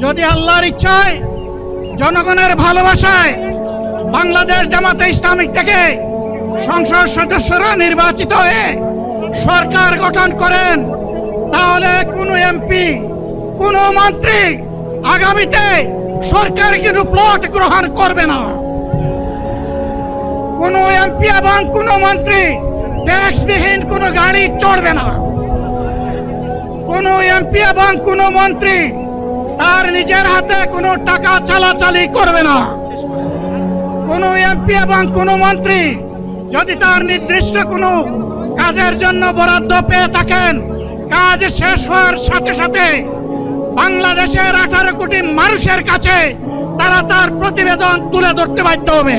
যদি আল্লাহর ইচ্ছায় জনগণের ভালোবাসায় বাংলাদেশ জামাতে ইসলামী থেকে সংসদ সদস্যরা নির্বাচিত হয়ে সরকার গঠন করেন, তাহলে কোনো এমপি, কোনো মন্ত্রী আগামীতে সরকার কিন্তু প্লট গ্রহণ করবে না। কোনো এমপি এবং কোনো মন্ত্রী ট্যাক্সবিহীন কোনো গাড়ি চড়বে না। কোনো এমপি এবং কোনো মন্ত্রী তার নিজের হাতে কোনো টাকা চালাচালি করবে না। কোনো এমপি এবং কোনো মন্ত্রী যদি তার নির্দিষ্ট কোনো কাজের জন্য বরাদ্দ পেয়ে থাকেন, কাজ শেষ হওয়ার সাথে সাথে বাংলাদেশের 18 কোটি মানুষের কাছে তারা তার প্রতিবেদন তুলে ধরতে বাধ্য হবে।